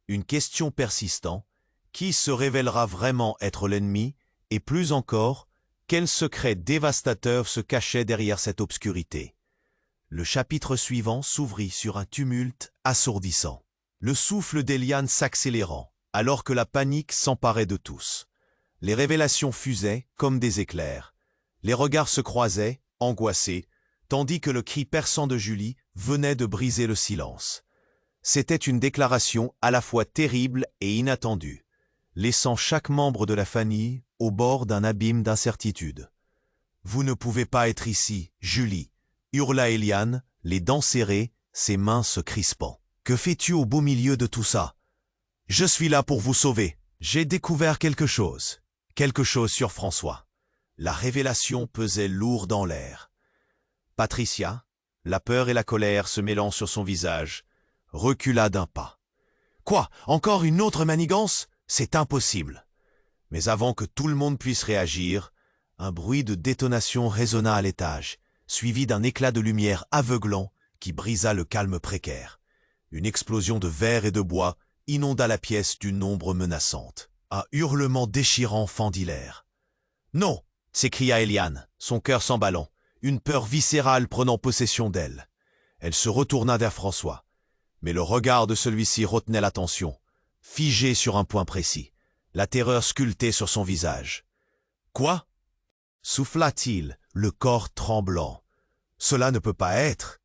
S1: Une question persistant, qui se révélera vraiment être l'ennemi, et plus encore, quel secret dévastateur se cachait derrière cette obscurité. Le chapitre suivant s'ouvrit sur un tumulte assourdissant. Le souffle d'Eliane s'accélérant, alors que la panique s'emparait de tous. Les révélations fusaient comme des éclairs. Les regards se croisaient, angoissés, tandis que le cri perçant de Julie venait de briser le silence. C'était une déclaration à la fois terrible et inattendue, laissant chaque membre de la famille au bord d'un abîme d'incertitude. « Vous ne pouvez pas être ici, Julie !» hurla Eliane, les dents serrées, ses mains se crispant. « Que fais-tu au beau milieu de tout ça? Je suis là pour vous sauver. J'ai découvert quelque chose sur François. » La révélation pesait lourd dans l'air. Patricia, la peur et la colère se mêlant sur son visage, recula d'un pas. « Quoi? Encore une autre manigance? C'est impossible !» Mais avant que tout le monde puisse réagir, un bruit de détonation résonna à l'étage, suivi d'un éclat de lumière aveuglant qui brisa le calme précaire. Une explosion de verre et de bois inonda la pièce d'une ombre menaçante. Un hurlement déchirant fendit l'air. « Non !» s'écria Eliane, son cœur s'emballant, une peur viscérale prenant possession d'elle. Elle se retourna vers François, mais le regard de celui-ci retenait l'attention, figé sur un point précis, la terreur sculptée sur son visage. « Quoi ?» souffla-t-il, le corps tremblant. « Cela ne peut pas être !»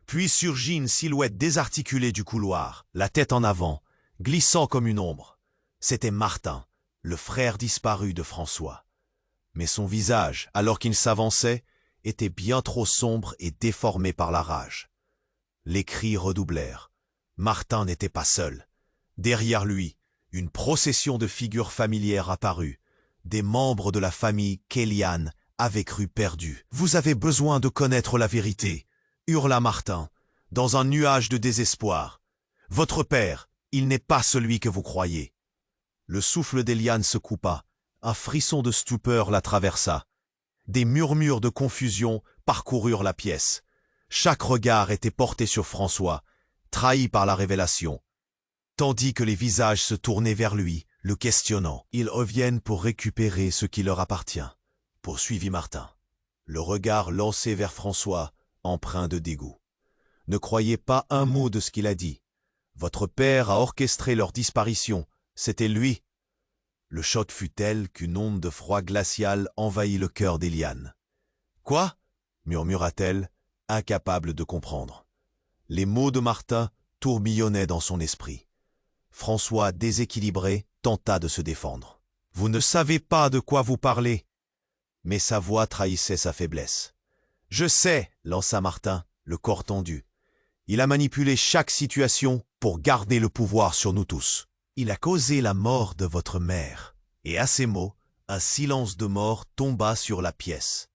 S1: Puis surgit une silhouette désarticulée du couloir, la tête en avant, glissant comme une ombre. C'était Martin, le frère disparu de François. Mais son visage, alors qu'il s'avançait, était bien trop sombre et déformé par la rage. Les cris redoublèrent. Martin n'était pas seul. Derrière lui, une procession de figures familières apparut, des membres de la famille qu'Eliane avait cru perdue. « Vous avez besoin de connaître la vérité !» hurla Martin, dans un nuage de désespoir. « Votre père, Il n'est pas celui que vous croyez. Le souffle d'Éliane se coupa. Un frisson de stupeur la traversa. Des murmures de confusion parcoururent la pièce. Chaque regard était porté sur François, trahi par la révélation. Tandis que les visages se tournaient vers lui, le questionnant. Ils reviennent pour récupérer ce qui leur appartient, poursuivit Martin. Le regard lancé vers François, empreint de dégoût. Ne croyez pas un mot de ce qu'il a dit. Votre père a orchestré leur disparition. C'était lui. Le choc fut tel qu'une onde de froid glacial envahit le cœur d'Éliane. « Quoi » murmura-t-elle, incapable de comprendre. Les mots de Martin tourbillonnaient dans son esprit. François, déséquilibré, tenta de se défendre. « Vous ne savez pas de quoi vous parlez !» Mais sa voix trahissait sa faiblesse. « Je sais !» lança Martin, le corps tendu. « Il a manipulé chaque situation pour garder le pouvoir sur nous tous. Il a causé la mort de votre mère. » Et à ces mots, un silence de mort tomba sur la pièce.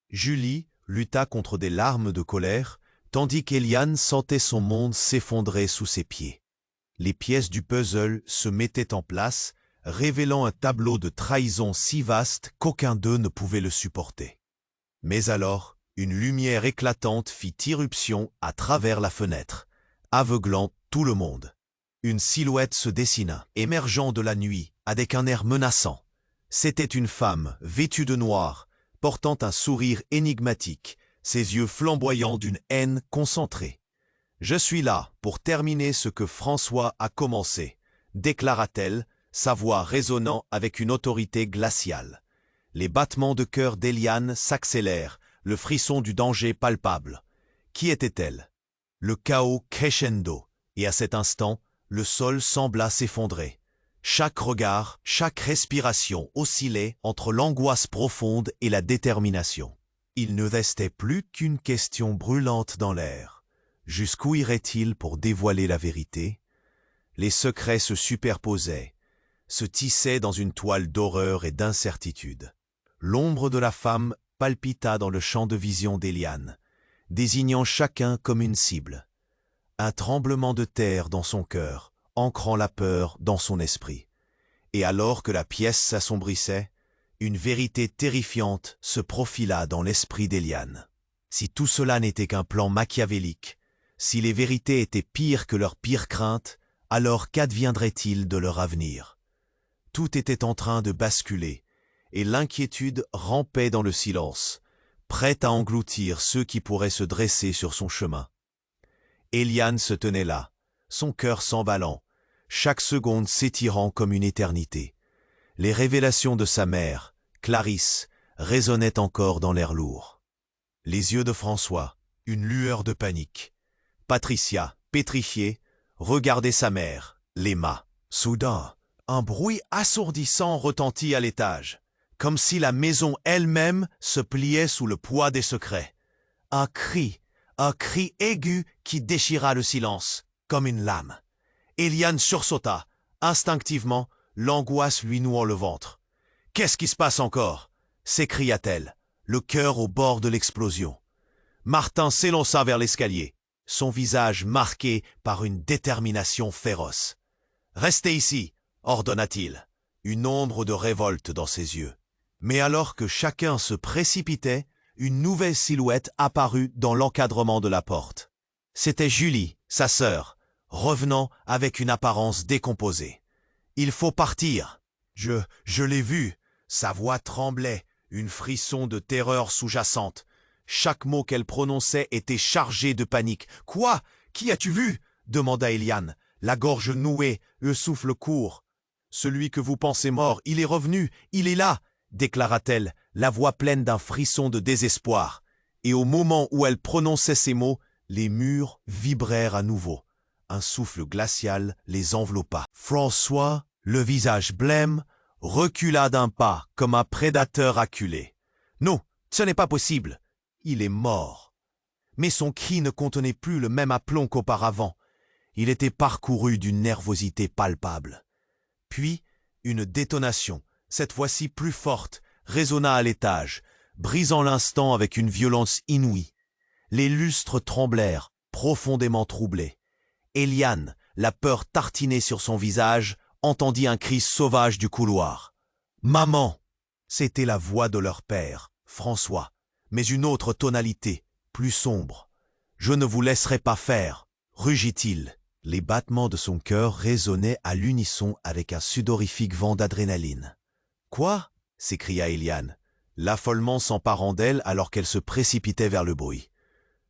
S1: Julie lutta contre des larmes de colère, tandis qu'Éliane sentait son monde s'effondrer sous ses pieds. Les pièces du puzzle se mettaient en place, révélant un tableau de trahison si vaste qu'aucun d'eux ne pouvait le supporter. Mais alors, une lumière éclatante fit irruption à travers la fenêtre, aveuglant tout le monde. Une silhouette se dessina, émergeant de la nuit, avec un air menaçant. C'était une femme, vêtue de noir, portant un sourire énigmatique, ses yeux flamboyants d'une haine concentrée. « Je suis là pour terminer ce que François a commencé », déclara-t-elle, sa voix résonnant avec une autorité glaciale. Les battements de cœur d'Éliane s'accélèrent, le frisson du danger palpable. Qui était-elle? Le chaos crescendo, et à cet instant, le sol sembla s'effondrer. Chaque regard, chaque respiration oscillait entre l'angoisse profonde et la détermination. Il ne restait plus qu'une question brûlante dans l'air. Jusqu'où irait-il pour dévoiler la vérité? Les secrets se superposaient, se tissaient dans une toile d'horreur et d'incertitude. L'ombre de la femme palpita dans le champ de vision d'Éliane, désignant chacun comme une cible. Un tremblement de terre dans son cœur, ancrant la peur dans son esprit. Et alors que la pièce s'assombrissait, une vérité terrifiante se profila dans l'esprit d'Éliane. Si tout cela n'était qu'un plan machiavélique, si les vérités étaient pires que leurs pires craintes, alors qu'adviendrait-il de leur avenir? Tout était en train de basculer, et l'inquiétude rampait dans le silence, prête à engloutir ceux qui pourraient se dresser sur son chemin. Éliane se tenait là, son cœur s'emballant, chaque seconde s'étirant comme une éternité. Les révélations de sa mère, Clarisse, résonnaient encore dans l'air lourd. Les yeux de François, une lueur de panique. Patricia, pétrifiée, regardait sa mère, l'aima. Soudain, un bruit assourdissant retentit à l'étage, comme si la maison elle-même se pliait sous le poids des secrets. Un cri aigu qui déchira le silence, comme une lame. Éliane sursauta, instinctivement, l'angoisse lui nouant le ventre. « Qu'est-ce qui se passe encore » s'écria-t-elle, le cœur au bord de l'explosion. Martin s'élança vers l'escalier, son visage marqué par une détermination féroce. « Restez ici » ordonna-t-il, une ombre de révolte dans ses yeux. Mais alors que chacun se précipitait, une nouvelle silhouette apparut dans l'encadrement de la porte. C'était Julie, sa sœur, revenant avec une apparence décomposée. « Il faut partir !»« Je l'ai vu !» Sa voix tremblait, une frisson de terreur sous-jacente. Chaque mot qu'elle prononçait était chargé de panique. « Quoi? Qui as-tu vu ?» demanda Éliane, la gorge nouée, le souffle court. « Celui que vous pensez mort, il est revenu, il est là !» déclara-t-elle, la voix pleine d'un frisson de désespoir. Et au moment où elle prononçait ces mots, les murs vibrèrent à nouveau. Un souffle glacial les enveloppa. François, le visage blême, recula d'un pas comme un prédateur acculé. Non, ce n'est pas possible. Il est mort. Mais son cri ne contenait plus le même aplomb qu'auparavant. Il était parcouru d'une nervosité palpable. Puis, une détonation, cette fois-ci plus forte, résonna à l'étage, brisant l'instant avec une violence inouïe. Les lustres tremblèrent, profondément troublés. Éliane, la peur tartinée sur son visage, entendit un cri sauvage du couloir. « Maman !» C'était la voix de leur père, François, mais une autre tonalité, plus sombre. « Je ne vous laisserai pas faire !» rugit-il. Les battements de son cœur résonnaient à l'unisson avec un sudorifique vent d'adrénaline. « Quoi ?» s'écria Eliane. L'affolement s'emparant d'elle alors qu'elle se précipitait vers le bruit.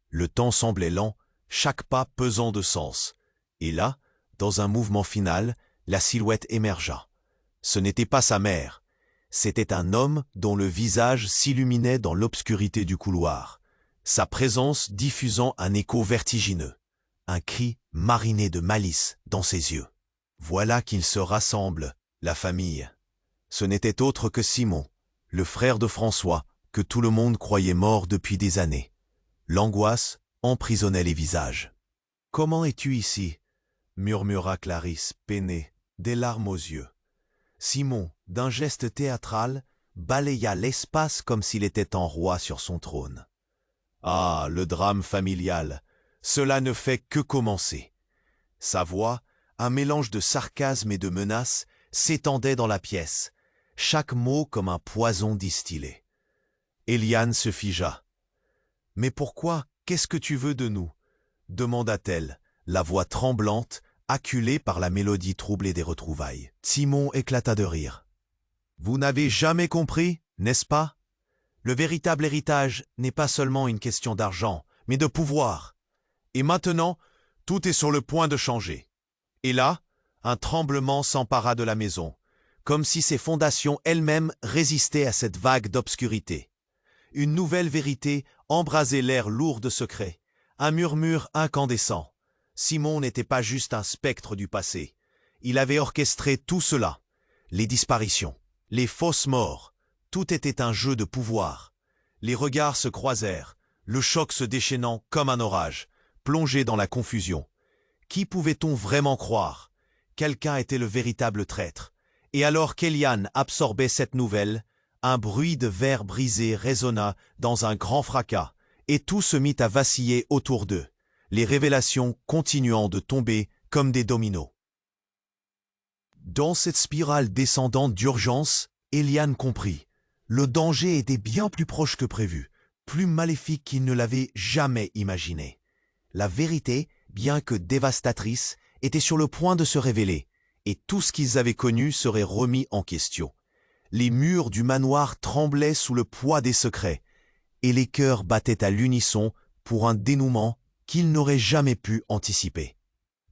S1: Le temps semblait lent, chaque pas pesant de sens. Et là, dans un mouvement final, la silhouette émergea. Ce n'était pas sa mère. C'était un homme dont le visage s'illuminait dans l'obscurité du couloir, sa présence diffusant un écho vertigineux, un cri mariné de malice dans ses yeux. Voilà qu'ils se rassemblent, la famille. Ce n'était autre que Simon, le frère de François, que tout le monde croyait mort depuis des années. L'angoisse emprisonnait les visages. « Comment es-tu ici ?» murmura Clarisse, peinée, des larmes aux yeux. Simon, d'un geste théâtral, balaya l'espace comme s'il était en roi sur son trône. Ah, le drame familial, cela ne fait que commencer. Sa voix, un mélange de sarcasme et de menace, s'étendait dans la pièce, chaque mot comme un poison distillé. Eliane se figea. « Mais pourquoi? Qu'est-ce que tu veux de nous ?» demanda-t-elle, la voix tremblante, acculée par la mélodie troublée des retrouvailles. Simon éclata de rire. « Vous n'avez jamais compris, n'est-ce pas? Le véritable héritage n'est pas seulement une question d'argent, mais de pouvoir. Et maintenant, tout est sur le point de changer. » Et là, un tremblement s'empara de la maison, comme si ses fondations elles-mêmes résistaient à cette vague d'obscurité. Une nouvelle vérité embrasait l'air lourd de secrets, un murmure incandescent. Simon n'était pas juste un spectre du passé. Il avait orchestré tout cela. Les disparitions, les fausses morts, tout était un jeu de pouvoir. Les regards se croisèrent, le choc se déchaînant comme un orage, plongé dans la confusion. Qui pouvait-on vraiment croire? Quelqu'un était le véritable traître. Et alors qu'Eliane absorbait cette nouvelle, un bruit de verre brisé résonna dans un grand fracas, et tout se mit à vaciller autour d'eux, les révélations continuant de tomber comme des dominos. Dans cette spirale descendante d'urgence, Eliane comprit. Le danger était bien plus proche que prévu, plus maléfique qu'il ne l'avait jamais imaginé. La vérité, bien que dévastatrice, était sur le point de se révéler, et tout ce qu'ils avaient connu serait remis en question. Les murs du manoir tremblaient sous le poids des secrets, et les cœurs battaient à l'unisson pour un dénouement qu'ils n'auraient jamais pu anticiper.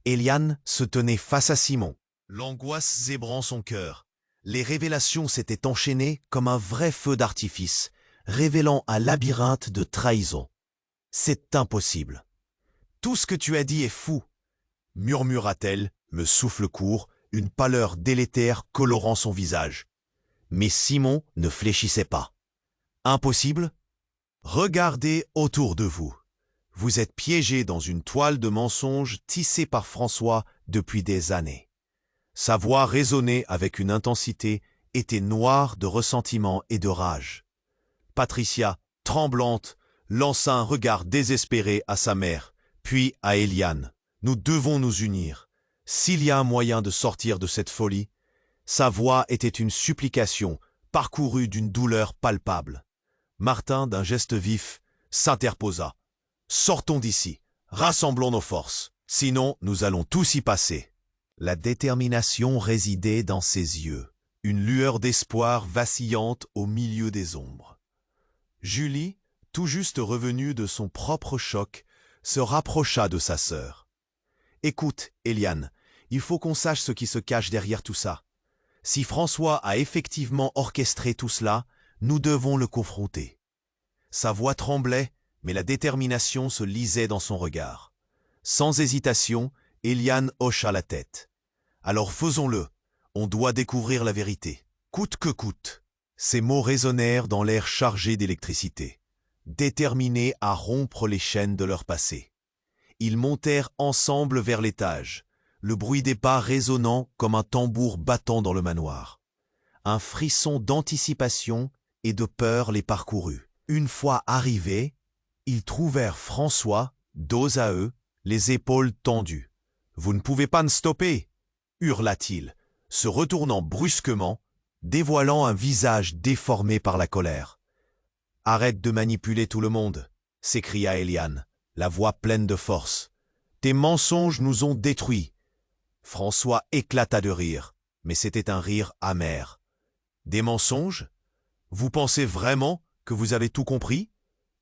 S1: Eliane se tenait face à Simon, l'angoisse zébrant son cœur. Les révélations s'étaient enchaînées comme un vrai feu d'artifice, révélant un labyrinthe de trahison. « C'est impossible. Tout ce que tu as dit est fou, » murmura-t-elle, me souffle court, une pâleur délétère colorant son visage. Mais Simon ne fléchissait pas. « Impossible? Regardez autour de vous. Vous êtes piégés dans une toile de mensonges tissée par François depuis des années. » Sa voix résonnait avec une intensité, était noire de ressentiment et de rage. Patricia, tremblante, lança un regard désespéré à sa mère, puis à Eliane. « Nous devons nous unir. S'il y a un moyen de sortir de cette folie. » Sa voix était une supplication, parcourue d'une douleur palpable. Martin, d'un geste vif, s'interposa. « Sortons d'ici, rassemblons nos forces, sinon nous allons tous y passer. » La détermination résidait dans ses yeux, une lueur d'espoir vacillante au milieu des ombres. Julie, tout juste revenue de son propre choc, se rapprocha de sa sœur. « Écoute, Eliane, il faut qu'on sache ce qui se cache derrière tout ça. Si François a effectivement orchestré tout cela, nous devons le confronter. » Sa voix tremblait, mais la détermination se lisait dans son regard. Sans hésitation, Eliane hocha la tête. « Alors faisons-le, on doit découvrir la vérité, coûte que coûte. » Ces mots résonnèrent dans l'air chargé d'électricité, déterminés à rompre les chaînes de leur passé. Ils montèrent ensemble vers l'étage, le bruit des pas résonnant comme un tambour battant dans le manoir. Un frisson d'anticipation et de peur les parcourut. Une fois arrivés, ils trouvèrent François, dos à eux, les épaules tendues. Vous ne pouvez pas me stopper, hurla-t-il, se retournant brusquement, dévoilant un visage déformé par la colère. Arrête de manipuler tout le monde, s'écria Eliane, la voix pleine de force. Tes mensonges nous ont détruits. François éclata de rire, mais c'était un rire amer. Des mensonges? Vous pensez vraiment que vous avez tout compris?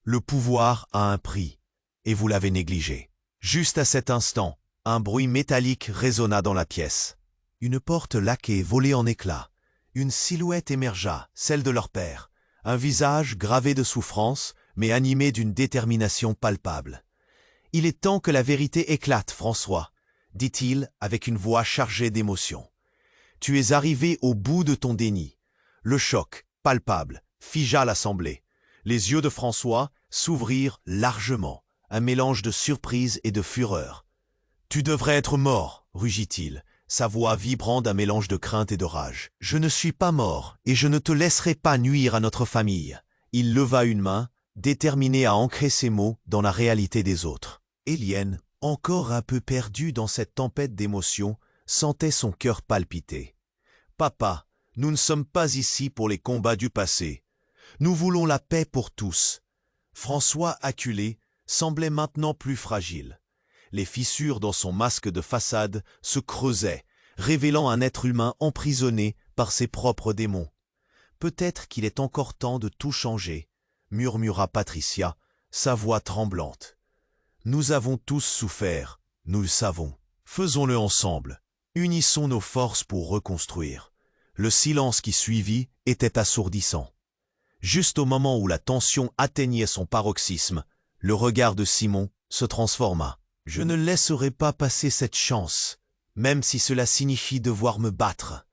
S1: Le pouvoir a un prix, et vous l'avez négligé. Juste à cet instant, un bruit métallique résonna dans la pièce. Une porte laquée volait en éclats. Une silhouette émergea, celle de leur père. Un visage gravé de souffrance, mais animé d'une détermination palpable. « Il est temps que la vérité éclate, François, » dit-il avec une voix chargée d'émotion. « Tu es arrivé au bout de ton déni. » Le choc, palpable, figea l'assemblée. Les yeux de François s'ouvrirent largement, un mélange de surprise et de fureur. « Tu devrais être mort, » rugit-il, sa voix vibrant d'un mélange de crainte et de rage. « Je ne suis pas mort, et je ne te laisserai pas nuire à notre famille. » Il leva une main, déterminé à ancrer ses mots dans la réalité des autres. Eliane, encore un peu perdue dans cette tempête d'émotions, sentait son cœur palpiter. « Papa, nous ne sommes pas ici pour les combats du passé. Nous voulons la paix pour tous. » François, acculé, semblait maintenant plus fragile. Les fissures dans son masque de façade se creusaient, révélant un être humain emprisonné par ses propres démons. « Peut-être qu'il est encore temps de tout changer, » murmura Patricia, sa voix tremblante. « Nous avons tous souffert, nous le savons. Faisons-le ensemble. Unissons nos forces pour reconstruire. » Le silence qui suivit était assourdissant. Juste au moment où la tension atteignait son paroxysme, le regard de Simon se transforma. « Je ne laisserai pas passer cette chance, même si cela signifie devoir me battre. »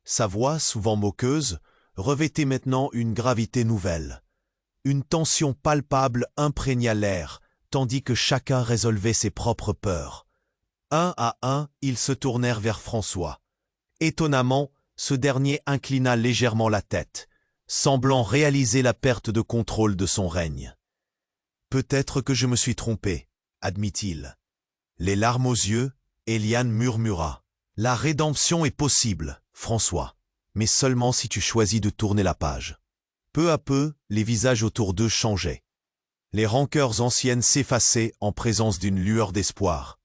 S1: Sa voix, souvent moqueuse, revêtait maintenant une gravité nouvelle. Une tension palpable imprégna l'air, tandis que chacun résolvait ses propres peurs. Un à un, ils se tournèrent vers François. Étonnamment, ce dernier inclina légèrement la tête, semblant réaliser la perte de contrôle de son règne. « Peut-être que je me suis trompé, » admit-il. Les larmes aux yeux, Eliane murmura. « La rédemption est possible, François, mais seulement si tu choisis de tourner la page. » Peu à peu, les visages autour d'eux changeaient. Les rancœurs anciennes s'effaçaient en présence d'une lueur d'espoir.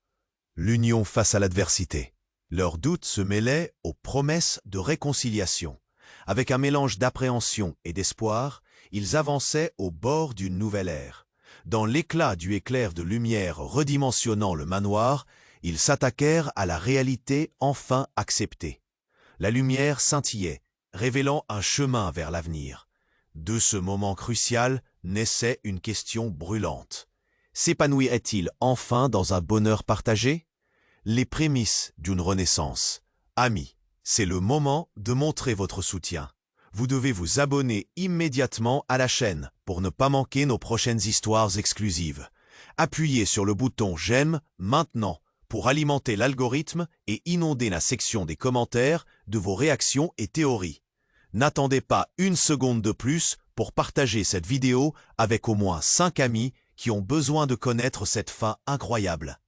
S1: L'union face à l'adversité. Leurs doutes se mêlaient aux promesses de réconciliation. Avec un mélange d'appréhension et d'espoir, ils avançaient au bord d'une nouvelle ère. Dans l'éclat du éclair de lumière redimensionnant le manoir, ils s'attaquèrent à la réalité enfin acceptée. La lumière scintillait, révélant un chemin vers l'avenir. De ce moment crucial naissait une question brûlante. S'épanouirait-il enfin dans un bonheur partagé? Les prémices d'une renaissance. Amis, c'est le moment de montrer votre soutien. Vous devez vous abonner immédiatement à la chaîne pour ne pas manquer nos prochaines histoires exclusives. Appuyez sur le bouton « J'aime » maintenant pour alimenter l'algorithme et inonder la section des commentaires de vos réactions et théories. N'attendez pas une seconde de plus pour partager cette vidéo avec au moins 5 amis qui ont besoin de connaître cette fin incroyable.